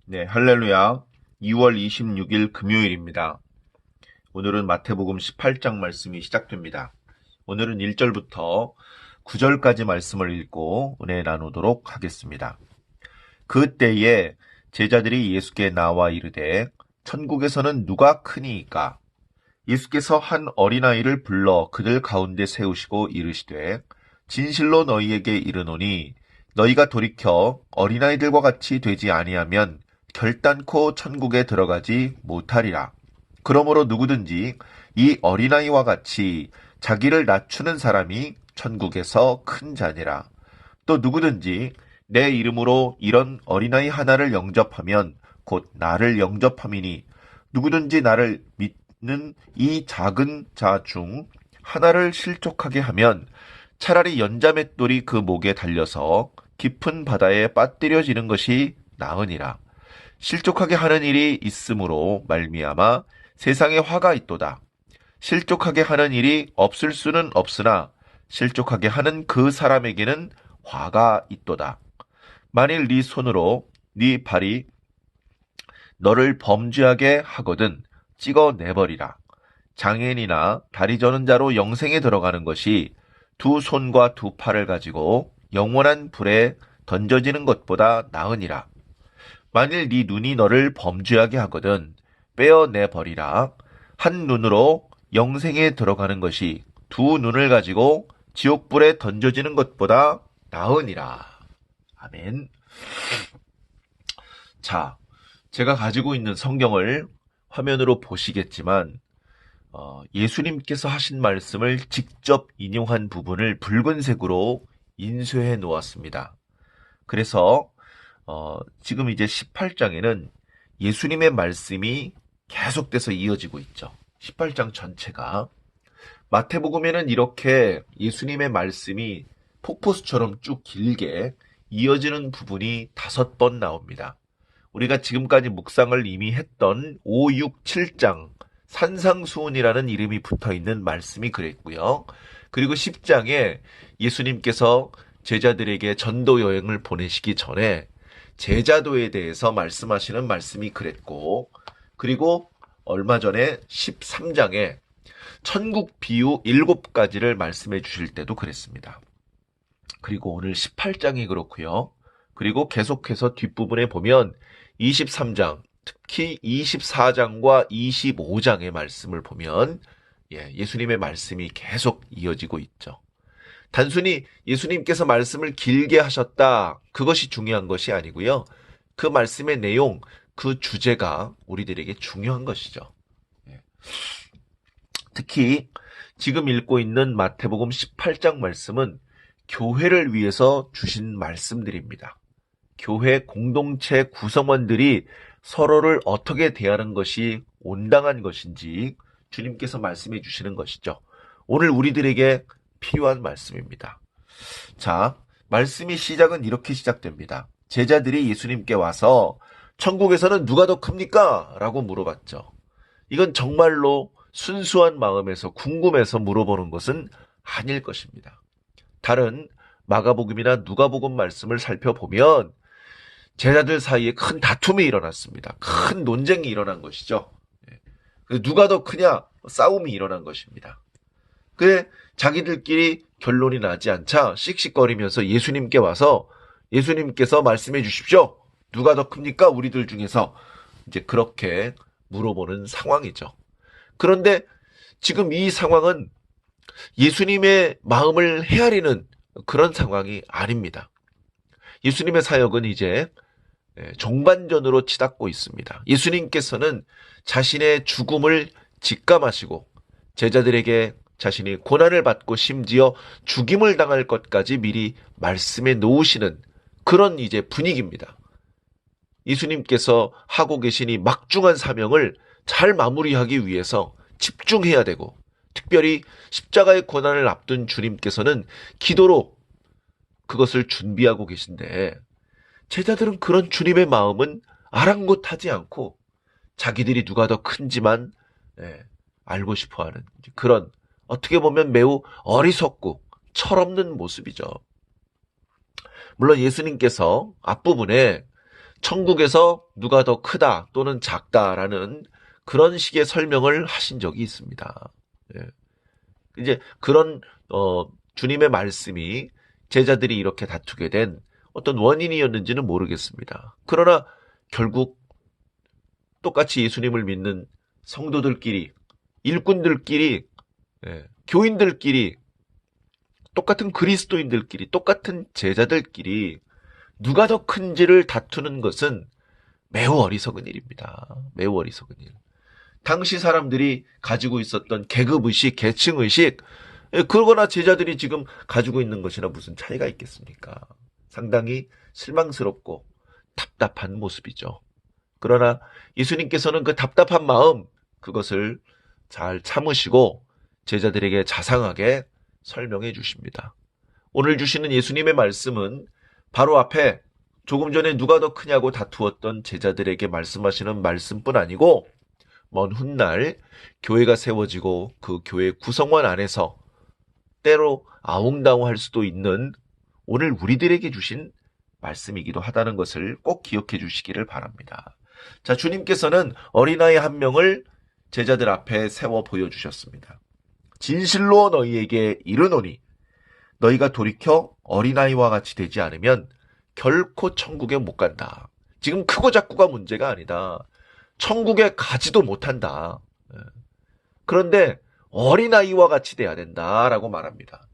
네, 할렐루야. 2월 26일 금요일입니다. 오늘은 마태복음 18장 말씀이 시작됩니다. 오늘은 1절부터 9절까지 말씀을 읽고 은혜 나누도록 하겠습니다. 그때에 제자들이 예수께 나와 이르되 천국에서는 누가 크니이까? 예수께서 한 어린아이를 불러 그들 가운데 세우시고 이르시되 진실로 너희에게 이르노니 너희가 돌이켜 어린아이들과 같이 되지 아니하면 결단코 천국에 들어가지 못하리라. 그러므로 누구든지 이 어린아이와 같이 자기를 낮추는 사람이 천국에서 큰 자니라. 또 누구든지 내 이름으로 이런 어린아이 하나를 영접하면 곧 나를 영접함이니 누구든지 나를 믿는 이 작은 자 중 하나를 실족하게 하면 차라리 연자맷돌이 그 목에 달려서 깊은 바다에 빠뜨려지는 것이 나으니라. 실족하게 하는 일이 있으므로 말미암아 세상에 화가 있도다. 실족하게 하는 일이 없을 수는 없으나 실족하게 하는 그 사람에게는 화가 있도다. 만일 네 손으로 네 발이 너를 범죄하게 하거든 찍어내버리라. 장애인이나 다리 저는 자로 영생에 들어가는 것이 두 손과 두 팔을 가지고 영원한 불에 던져지는 것보다 나으니라. 만일 네 눈이 너를 범죄하게 하거든 빼어내버리라. 한 눈으로 영생에 들어가는 것이 두 눈을 가지고 지옥불에 던져지는 것보다 나으니라. 아멘. 자, 제가 가지고 있는 성경을 화면으로 보시겠지만 예수님께서 하신 말씀을 직접 인용한 부분을 붉은색으로 인쇄해 놓았습니다. 그래서 지금 이제 18장에는 예수님의 말씀이 계속돼서 이어지고 있죠. 18장 전체가. 마태복음에는 이렇게 예수님의 말씀이 폭포수처럼 쭉 길게 이어지는 부분이 5번 나옵니다. 우리가 지금까지 묵상을 이미 했던 5, 6, 7장 산상수훈이라는 이름이 붙어있는 말씀이 그랬고요. 그리고 10장에 예수님께서 제자들에게 전도 여행을 보내시기 전에 제자도에 대해서 말씀하시는 말씀이 그랬고, 그리고 얼마 전에 13장에 천국 비유 7가지를 말씀해 주실 때도 그랬습니다. 그리고 오늘 18장이 그렇고요. 그리고 계속해서 뒷부분에 보면 23장, 특히 24장과 25장의 말씀을 보면 예수님의 말씀이 계속 이어지고 있죠. 단순히 예수님께서 말씀을 길게 하셨다, 그것이 중요한 것이 아니고요. 그 말씀의 내용, 그 주제가 우리들에게 중요한 것이죠. 특히 지금 읽고 있는 마태복음 18장 말씀은 교회를 위해서 주신 말씀들입니다. 교회 공동체 구성원들이 서로를 어떻게 대하는 것이 온당한 것인지 주님께서 말씀해 주시는 것이죠. 오늘 우리들에게 필요한 말씀입니다. 자, 말씀의 시작은 이렇게 시작됩니다. 제자들이 예수님께 와서 천국에서는 누가 더 큽니까? 라고 물어봤죠. 이건 정말로 순수한 마음에서 궁금해서 물어보는 것은 아닐 것입니다. 다른 마가복음이나 누가복음 말씀을 살펴보면 제자들 사이에 큰 다툼이 일어났습니다. 큰 논쟁이 일어난 것이죠. 누가 더 크냐? 싸움이 일어난 것입니다. 그래 자기들끼리 결론이 나지 않자 씩씩거리면서 예수님께 와서 예수님께서 말씀해 주십시오. 누가 더 큽니까? 우리들 중에서. 이제 그렇게 물어보는 상황이죠. 그런데 지금 이 상황은 예수님의 마음을 헤아리는 그런 상황이 아닙니다. 예수님의 사역은 이제 종반전으로 치닫고 있습니다. 예수님께서는 자신의 죽음을 직감하시고 제자들에게 자신이 고난을 받고 심지어 죽임을 당할 것까지 미리 말씀해 놓으시는 그런 이제 분위기입니다. 예수님께서 하고 계신 이 막중한 사명을 잘 마무리하기 위해서 집중해야 되고, 특별히 십자가의 고난을 앞둔 주님께서는 기도로 그것을 준비하고 계신데, 제자들은 그런 주님의 마음은 아랑곳하지 않고 자기들이 누가 더 큰지만 알고 싶어하는 그런, 어떻게 보면 매우 어리석고 철없는 모습이죠. 물론 예수님께서 앞부분에 천국에서 누가 더 크다 또는 작다라는 그런 식의 설명을 하신 적이 있습니다. 예. 이제 그런 주님의 말씀이 제자들이 이렇게 다투게 된 어떤 원인이었는지는 모르겠습니다. 그러나 결국 똑같이 예수님을 믿는 성도들끼리, 일꾼들끼리, 교인들끼리, 똑같은 그리스도인들끼리, 똑같은 제자들끼리 누가 더 큰지를 다투는 것은 매우 어리석은 일입니다. 매우 어리석은 일. 당시 사람들이 가지고 있었던 계급의식, 계층의식, 그러거나 제자들이 지금 가지고 있는 것이나 무슨 차이가 있겠습니까? 상당히 실망스럽고 답답한 모습이죠. 그러나 예수님께서는 그 답답한 마음, 그것을 잘 참으시고 제자들에게 자상하게 설명해 주십니다. 오늘 주시는 예수님의 말씀은 바로 앞에 조금 전에 누가 더 크냐고 다투었던 제자들에게 말씀하시는 말씀뿐 아니고 먼 훗날 교회가 세워지고 그 교회 구성원 안에서 때로 아웅다웅할 수도 있는 오늘 우리들에게 주신 말씀이기도 하다는 것을 꼭 기억해 주시기를 바랍니다. 자, 주님께서는 어린아이 한 명을 제자들 앞에 세워 보여주셨습니다. 진실로 너희에게 이르노니 너희가 돌이켜 어린아이와 같이 되지 않으면 결코 천국에 못 간다. 지금 크고 작고가 문제가 아니다. 천국에 가지도 못한다. 그런데 어린아이와 같이 돼야 된다라고 말합니다.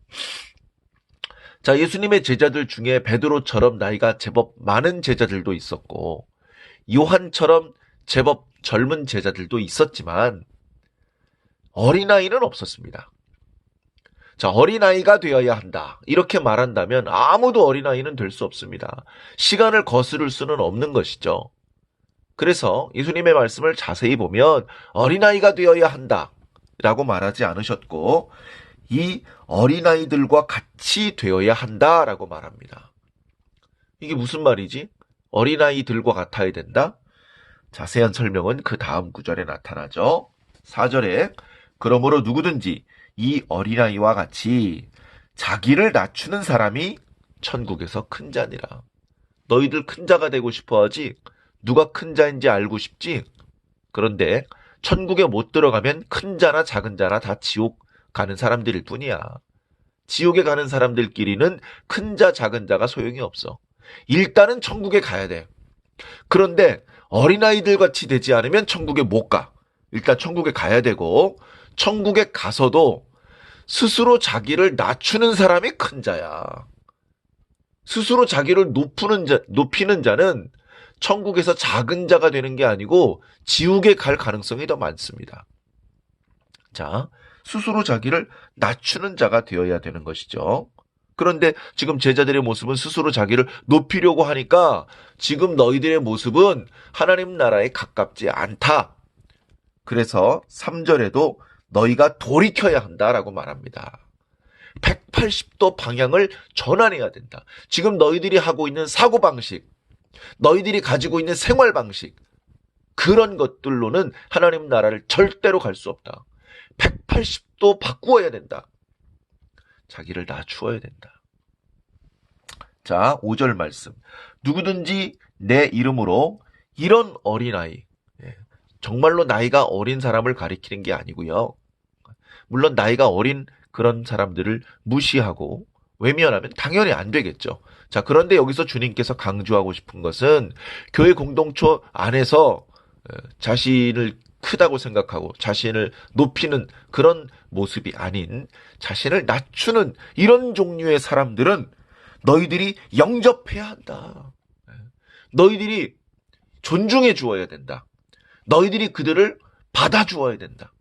자, 예수님의 제자들 중에 베드로처럼 나이가 제법 많은 제자들도 있었고 요한처럼 제법 젊은 제자들도 있었지만 어린아이는 없었습니다. 자, 어린아이가 되어야 한다. 이렇게 말한다면 아무도 어린아이는 될 수 없습니다. 시간을 거스를 수는 없는 것이죠. 그래서 예수님의 말씀을 자세히 보면 어린아이가 되어야 한다 라고 말하지 않으셨고 이 어린아이들과 같이 되어야 한다 라고 말합니다. 이게 무슨 말이지? 어린아이들과 같아야 된다? 자세한 설명은 그 다음 구절에 나타나죠. 4절에 그러므로 누구든지 이 어린아이와 같이 자기를 낮추는 사람이 천국에서 큰 자니라. 너희들 큰 자가 되고 싶어하지? 누가 큰 자인지 알고 싶지? 그런데 천국에 못 들어가면 큰 자나 작은 자나 다 지옥 가는 사람들일 뿐이야. 지옥에 가는 사람들끼리는 큰 자, 작은 자가 소용이 없어. 일단은 천국에 가야 돼. 그런데 어린아이들 같이 되지 않으면 천국에 못 가. 일단 천국에 가야 되고 천국에 가서도 스스로 자기를 낮추는 사람이 큰 자야. 스스로 자기를 높이는 자는 천국에서 작은 자가 되는 게 아니고 지옥에 갈 가능성이 더 많습니다. 자, 스스로 자기를 낮추는 자가 되어야 되는 것이죠. 그런데 지금 제자들의 모습은 스스로 자기를 높이려고 하니까 지금 너희들의 모습은 하나님 나라에 가깝지 않다. 그래서 3절에도 너희가 돌이켜야 한다라고 말합니다. 180도 방향을 전환해야 된다. 지금 너희들이 하고 있는 사고방식, 너희들이 가지고 있는 생활방식, 그런 것들로는 하나님 나라를 절대로 갈 수 없다. 180도 바꾸어야 된다. 자기를 낮추어야 된다. 자, 5절 말씀. 누구든지 내 이름으로 이런 어린아이, 정말로 나이가 어린 사람을 가리키는 게 아니고요. 물론 나이가 어린 그런 사람들을 무시하고 외면하면 당연히 안 되겠죠. 자, 그런데 여기서 주님께서 강조하고 싶은 것은 교회 공동체 안에서 자신을 크다고 생각하고 자신을 높이는 그런 모습이 아닌 자신을 낮추는 이런 종류의 사람들은 너희들이 영접해야 한다. 너희들이 존중해 주어야 된다. 너희들이 그들을 받아주어야 된다.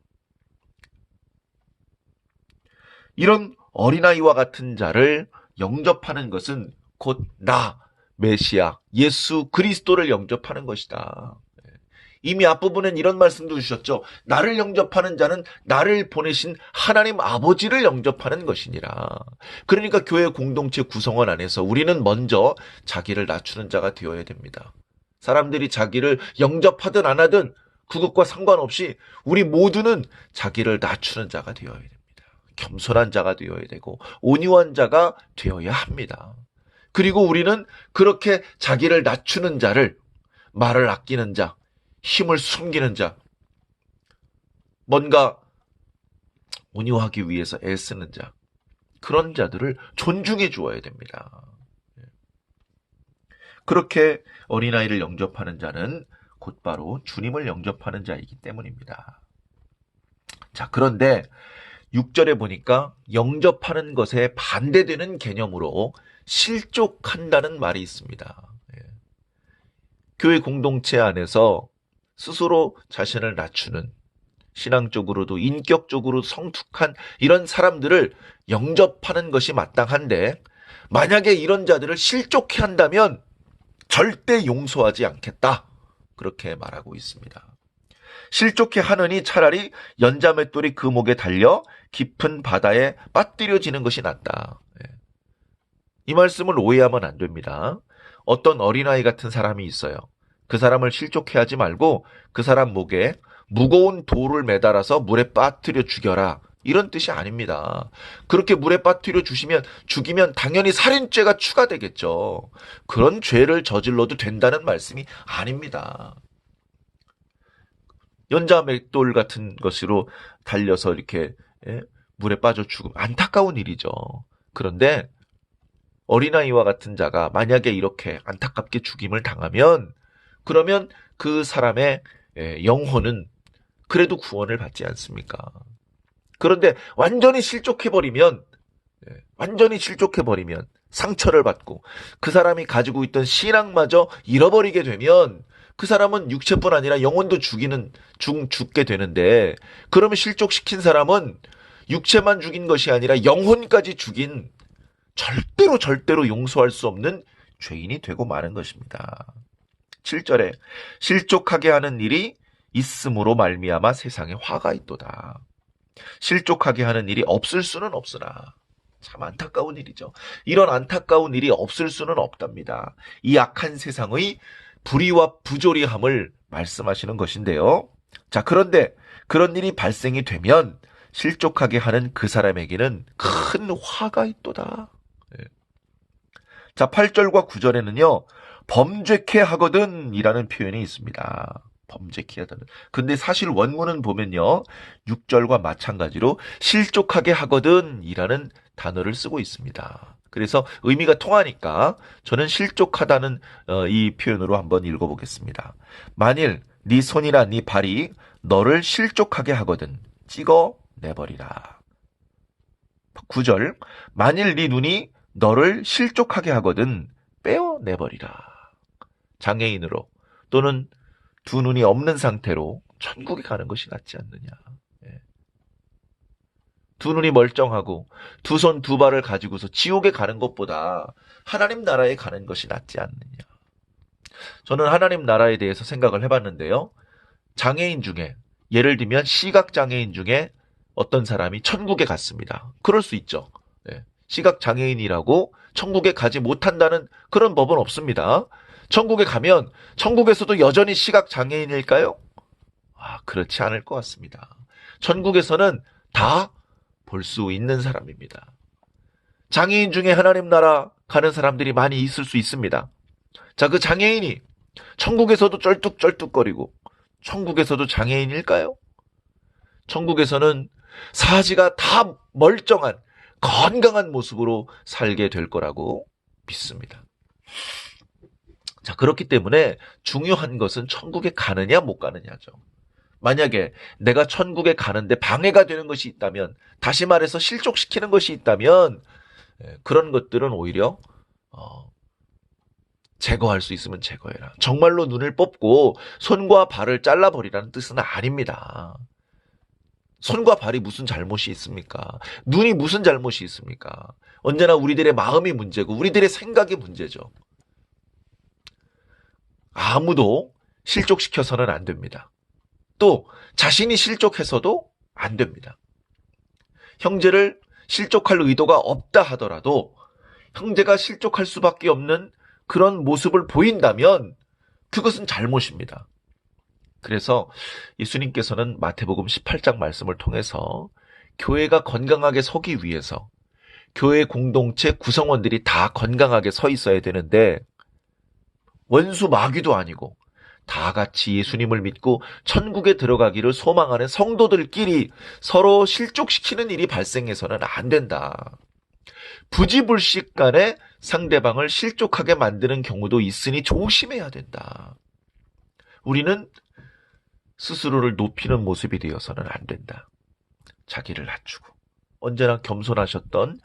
이런 어린아이와 같은 자를 영접하는 것은 곧 나, 메시아, 예수 그리스도를 영접하는 것이다. 이미 앞부분엔 이런 말씀도 주셨죠. 나를 영접하는 자는 나를 보내신 하나님 아버지를 영접하는 것이니라. 그러니까 교회 공동체 구성원 안에서 우리는 먼저 자기를 낮추는 자가 되어야 됩니다. 사람들이 자기를 영접하든 안 하든 그것과 상관없이 우리 모두는 자기를 낮추는 자가 되어야 됩니다. 겸손한 자가 되어야 되고 온유한 자가 되어야 합니다. 그리고 우리는 그렇게 자기를 낮추는 자를 말을 아끼는 자, 힘을 숨기는 자, 뭔가 온유하기 위해서 애쓰는 자, 그런 자들을 존중해 주어야 됩니다. 그렇게 어린아이를 영접하는 자는 곧바로 주님을 영접하는 자이기 때문입니다. 자, 그런데 6절에 보니까 영접하는 것에 반대되는 개념으로 실족한다는 말이 있습니다. 교회 공동체 안에서 스스로 자신을 낮추는, 신앙적으로도 인격적으로 성숙한 이런 사람들을 영접하는 것이 마땅한데, 만약에 이런 자들을 실족해 한다면 절대 용서하지 않겠다, 그렇게 말하고 있습니다. 실족해 하느니 차라리 연자맷돌이 그 목에 달려 깊은 바다에 빠뜨려지는 것이 낫다. 이 말씀을 오해하면 안 됩니다. 어떤 어린아이 같은 사람이 있어요. 그 사람을 실족해 하지 말고 그 사람 목에 무거운 돌을 매달아서 물에 빠뜨려 죽여라, 이런 뜻이 아닙니다. 그렇게 물에 빠뜨려 죽이면 당연히 살인죄가 추가되겠죠. 그런 죄를 저질러도 된다는 말씀이 아닙니다. 연자맷돌 같은 것으로 달려서 이렇게 물에 빠져 죽으면 안타까운 일이죠. 그런데 어린아이와 같은 자가 만약에 이렇게 안타깝게 죽임을 당하면, 그러면 그 사람의 영혼은 그래도 구원을 받지 않습니까? 그런데 완전히 실족해버리면 상처를 받고 그 사람이 가지고 있던 신앙마저 잃어버리게 되면 그 사람은 육체뿐 아니라 영혼도 죽게 되는데, 그러면 실족시킨 사람은 육체만 죽인 것이 아니라 영혼까지 죽인 절대로 용서할 수 없는 죄인이 되고 마는 것입니다. 7절에 실족하게 하는 일이 있음으로 말미암아 세상에 화가 있도다. 실족하게 하는 일이 없을 수는 없으나, 참 안타까운 일이죠. 이런 안타까운 일이 없을 수는 없답니다. 이 악한 세상의 불의와 부조리함을 말씀하시는 것인데요. 자, 그런데 그런 일이 발생이 되면 실족하게 하는 그 사람에게는 큰 화가 있도다. 자, 8절과 9절에는요, 범죄케 하거든 이라는 표현이 있습니다. 범죄케 하거든. 근데 사실 원문은 보면요, 6절과 마찬가지로 실족하게 하거든 이라는 단어를 쓰고 있습니다. 그래서 의미가 통하니까 저는 실족하다는 이 표현으로 한번 읽어보겠습니다. 만일 네 손이나 네 발이 너를 실족하게 하거든 찍어내버리라. 9절, 만일 네 눈이 너를 실족하게 하거든 빼어내버리라. 장애인으로 또는 두 눈이 없는 상태로 천국에 가는 것이 낫지 않느냐. 두 눈이 멀쩡하고 두 손 두 발을 가지고서 지옥에 가는 것보다 하나님 나라에 가는 것이 낫지 않느냐. 저는 하나님 나라에 대해서 생각을 해봤는데요. 장애인 중에, 예를 들면 시각장애인 중에 어떤 사람이 천국에 갔습니다. 그럴 수 있죠. 시각장애인이라고 천국에 가지 못한다는 그런 법은 없습니다. 천국에 가면 천국에서도 여전히 시각장애인일까요? 그렇지 않을 것 같습니다. 천국에서는 다 볼 수 있는 사람입니다. 장애인 중에 하나님 나라 가는 사람들이 많이 있을 수 있습니다. 자, 그 장애인이 천국에서도 쩔뚝쩔뚝거리고 천국에서도 장애인일까요? 천국에서는 사지가 다 멀쩡한 건강한 모습으로 살게 될 거라고 믿습니다. 자, 그렇기 때문에 중요한 것은 천국에 가느냐 못 가느냐죠. 만약에 내가 천국에 가는데 방해가 되는 것이 있다면, 다시 말해서 실족시키는 것이 있다면, 그런 것들은 오히려 제거할 수 있으면 제거해라. 정말로 눈을 뽑고 손과 발을 잘라버리라는 뜻은 아닙니다. 손과 발이 무슨 잘못이 있습니까? 눈이 무슨 잘못이 있습니까? 언제나 우리들의 마음이 문제고 우리들의 생각이 문제죠. 아무도 실족시켜서는 안 됩니다. 또 자신이 실족해서도 안 됩니다. 형제를 실족할 의도가 없다 하더라도 형제가 실족할 수밖에 없는 그런 모습을 보인다면 그것은 잘못입니다. 그래서 예수님께서는 마태복음 18장 말씀을 통해서 교회가 건강하게 서기 위해서 교회 공동체 구성원들이 다 건강하게 서 있어야 되는데, 원수 마귀도 아니고 다 같이 예수님을 믿고 천국에 들어가기를 소망하는 성도들끼리 서로 실족시키는 일이 발생해서는 안 된다. 부지불식 간에 상대방을 실족하게 만드는 경우도 있으니 조심해야 된다. 우리는 스스로를 높이는 모습이 되어서는 안 된다. 자기를 낮추고 언제나 겸손하셨던,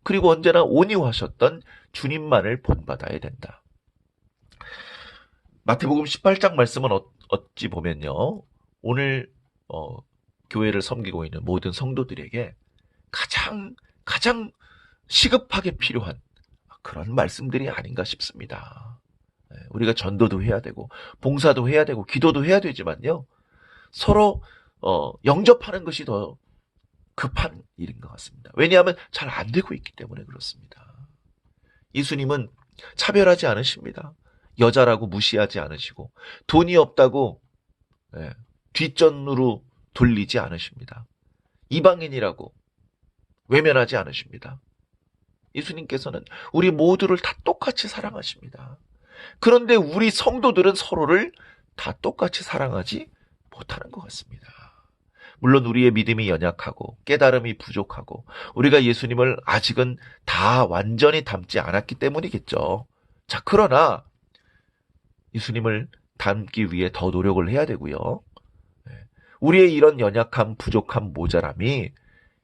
그리고 언제나 온유하셨던 주님만을 본받아야 된다. 마태복음 18장 말씀은 어찌 보면요, 오늘 교회를 섬기고 있는 모든 성도들에게 가장 시급하게 필요한 그런 말씀들이 아닌가 싶습니다. 우리가 전도도 해야 되고 봉사도 해야 되고 기도도 해야 되지만요, 서로 영접하는 것이 더 급한 일인 것 같습니다. 왜냐하면 잘 안 되고 있기 때문에 그렇습니다. 예수님은 차별하지 않으십니다. 여자라고 무시하지 않으시고 돈이 없다고 뒷전으로 돌리지 않으십니다. 이방인이라고 외면하지 않으십니다. 예수님께서는 우리 모두를 다 똑같이 사랑하십니다. 그런데 우리 성도들은 서로를 다 똑같이 사랑하지 못하는 것 같습니다. 물론 우리의 믿음이 연약하고 깨달음이 부족하고 우리가 예수님을 아직은 다 완전히 닮지 않았기 때문이겠죠. 자, 그러나 예수님을 닮기 위해 더 노력을 해야 되고요. 우리의 이런 연약함, 부족함, 모자람이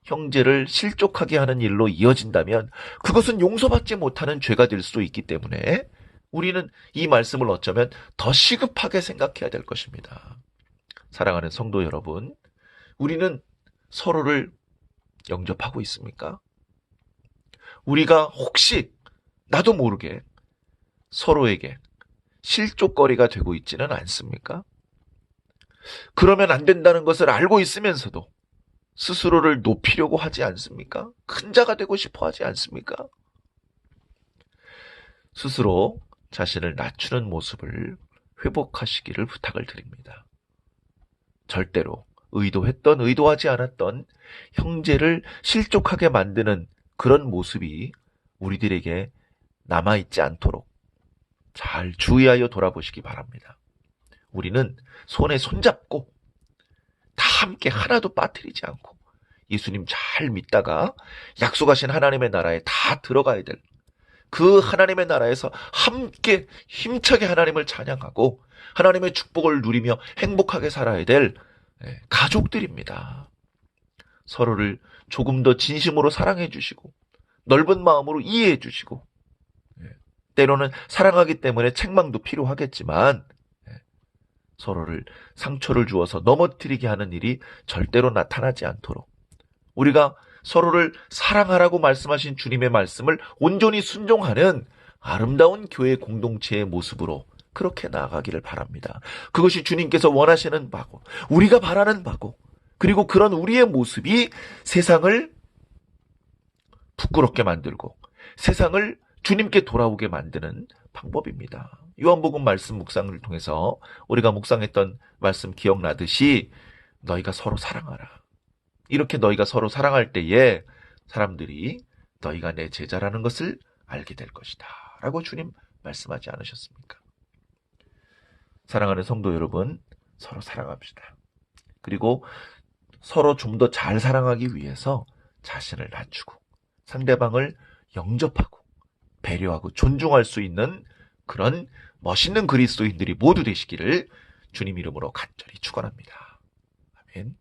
형제를 실족하게 하는 일로 이어진다면 그것은 용서받지 못하는 죄가 될 수도 있기 때문에 우리는 이 말씀을 어쩌면 더 시급하게 생각해야 될 것입니다. 사랑하는 성도 여러분, 우리는 서로를 영접하고 있습니까? 우리가 혹시 나도 모르게 서로에게 실족거리가 되고 있지는 않습니까? 그러면 안 된다는 것을 알고 있으면서도 스스로를 높이려고 하지 않습니까? 큰 자가 되고 싶어 하지 않습니까? 스스로 자신을 낮추는 모습을 회복하시기를 부탁을 드립니다. 절대로 의도했던 의도하지 않았던 형제를 실족하게 만드는 그런 모습이 우리들에게 남아있지 않도록 잘 주의하여 돌아보시기 바랍니다. 우리는 손에 손잡고 다 함께 하나도 빠뜨리지 않고 예수님 잘 믿다가 약속하신 하나님의 나라에 다 들어가야 될 그 하나님의 나라에서 함께 힘차게 하나님을 찬양하고 하나님의 축복을 누리며 행복하게 살아야 될 가족들입니다. 서로를 조금 더 진심으로 사랑해 주시고 넓은 마음으로 이해해 주시고 때로는 사랑하기 때문에 책망도 필요하겠지만 서로를 상처를 주어서 넘어뜨리게 하는 일이 절대로 나타나지 않도록 우리가 서로를 사랑하라고 말씀하신 주님의 말씀을 온전히 순종하는 아름다운 교회 공동체의 모습으로 그렇게 나아가기를 바랍니다. 그것이 주님께서 원하시는 바고 우리가 바라는 바고 그리고 그런 우리의 모습이 세상을 부끄럽게 만들고 세상을 주님께 돌아오게 만드는 방법입니다. 요한복음 말씀 묵상을 통해서 우리가 묵상했던 말씀 기억나듯이 너희가 서로 사랑하라. 이렇게 너희가 서로 사랑할 때에 사람들이 너희가 내 제자라는 것을 알게 될 것이다 라고 주님 말씀하지 않으셨습니까? 사랑하는 성도 여러분, 서로 사랑합시다. 그리고 서로 좀 더 잘 사랑하기 위해서 자신을 낮추고 상대방을 영접하고 배려하고 존중할 수 있는 그런 멋있는 그리스도인들이 모두 되시기를 주님 이름으로 간절히 축원합니다. 아멘.